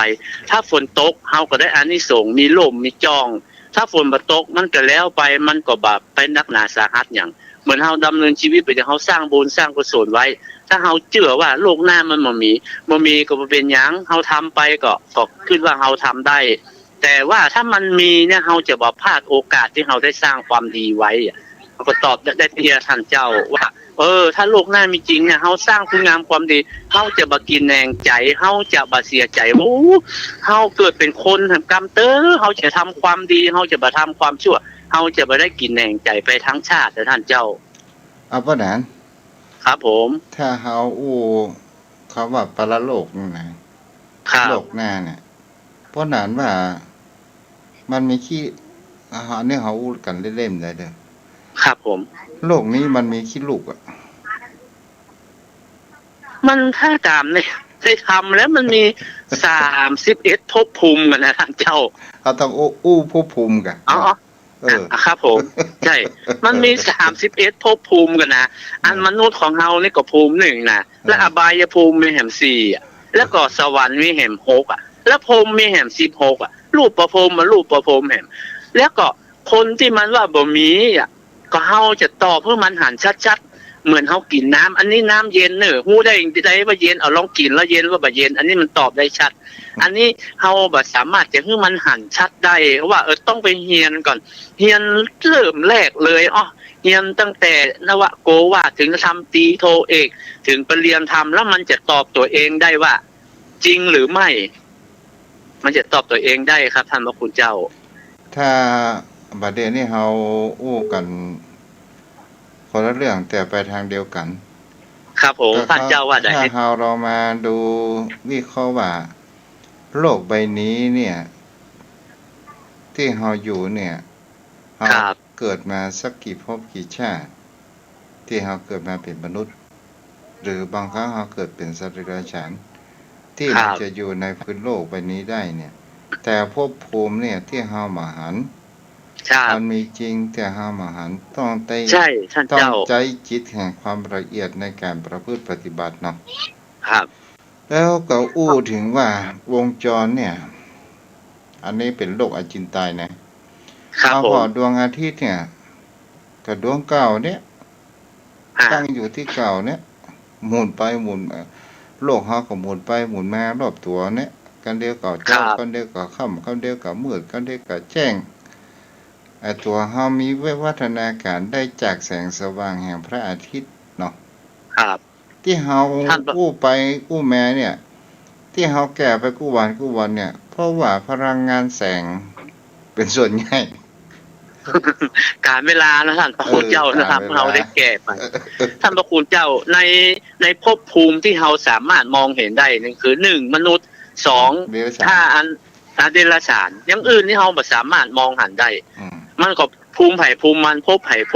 ถ้าฝนตกเฮาก็ได้อานิสงส์มีร่มมีจองถ้าฝนบ่ตกมันก็แล้วไปมันก็แบบไปนักหนาสาหัสหยังเหมือนเฮาดำเนินชีวิตไปอย่างเฮาสร้างบุญสร้างกุศลไว้ถ้าเฮาเชื่อว่าโลกหน้ามันบ่มีก็บ่เป็นหยังเฮาทำไปก็คิดว่าเฮาทำได้แต่ว่าถ้ามันมีเนี่ยเฮาจะบ่พลาดโอกาสที่เฮาได้สร้างความดีไว้ก็ตอบได้เพียท่านเจ้าว่าถ้าโลกหน้ามีจริงเนี่ยเฮาสร้างคุณงามความดีเฮาจะบ่กินแหนงใจเฮาจะบ่เสียใจโอ้เฮาเกิดเป็นคนแห่งกรรมเต้อเฮาจะทำความดีเฮาจะบ่ทำความชั่วเฮาจะบ่ได้กินแหนงใจไปทั้งชาติท่านเจ้าเอาป้าหนานครับผมถ้าเฮาเขาว่าปรโลกนั่นนะครับโลกหน้าเนี่ยป้าหนานว่ามันมีขี้อาหารนี่เฮากันเล่นๆได้เด้อครับผมโลกนี้มันมีขี้ลูกมันถ้าตามเนี่ยได้ทำแล้วมันมี31ภพภูมิกันนะท่านเจ้าเอาต้องภพภูมิกันครับผมใช่มันมี31ภพภูมิกันนะอันมนุษย์ของเฮานี่ก็ภูมิ1นะและอบายภูมิมีแห่ง4แล้วก็สวรรค์มีแห่ง6แล้วพรหมมีแห่ง16รูปประพรหมมารูปประพรหมแห่งแล้วก็คนที่มันว่าบ่มีก็เฮาจะตอบเพื่อมันหันชัดๆเหมือนเฮากินน้ำอันนี้น้ำเย็นฮู้ได้ว่าเย็นเอาลองกินแล้วเย็นว่าบ่เย็นอันนี้มันตอบได้ชัดอันนี้เฮาบ่สามารถจะให้มันหันชัดได้ว่าต้องไปเรียนก่อนเรียนเริ่มแรกเลยเรียนตั้งแต่นวโกวาดถึงทำตีโทเอกถึงปรริญญาธรรมแล้วมันจะตอบตัวเองได้ว่าจริงหรือไม่มันจะตอบตัวเองได้ครับท่านพระคุณเจ้าถ้าบัดเดี๋ยวนี้เฮากันคนละเรื่องแต่ไปทางเดียวกันครับผมท่านเจ้าว่าได้ถ้าเฮาเรามาดูวิเคราะห์ว่าโลกใบนี้เนี่ยที่เฮาอยู่เนี่ยเฮาเกิดมาสักกี่ภพกี่ชาติที่เฮาเกิดมาเป็นมนุษย์หรือบางครั้งเฮาเกิดเป็นสัตว์เดรัจฉานที่มันจะอยู่ในพื้นโลกใบนี้ได้เนี่ยแต่ภพภูมิเนี่ยที่เฮามาหันมันมีจริงแต่เฮามาหันต้องใจจิตแห่งความละเอียดในการประพฤติปฏิบัติเนาะครับแล้วก็ถึงว่าวงจรเนี่ยอันนี้เป็นโลกอจินไตยนะครับพอดวงอาทิตย์เนี่ยกับดวงเก่าเนี่ยตั้งอยู่ที่เก่าเนี่ยหมุนไปหมุนมาโลกเฮาก็หมุนไปหมุนมารอบตัวเนี่ยกันเดียวก็เจ้ากันเดียวก็ค่ำกันเดียวก็มืดกันเดียวก็แจ้งตัวเฮามีวิวัฒนาการได้จากแสงสว่างแห่งพระอาทิตย์เนาะครับที่เฮาไปแม่เนี่ยที่เฮาแก่ไปวันเนี่ยเพราะว่าพลังงานแสงเป็นส่วนใหญ่การเวลานะท่านพระคุณเจ้านะครับเราได้แก่ไปท่านพระคุณเจ้าในภพภูมิที่เฮาสามารถมองเห็นได้นั่นคือ1มนุษย์2ถ้าเดรัจฉานอย่างอื่นที่เฮาบ่สามารถมองหันได้มันก็ภูมิไผภูมิมันภพไผภพ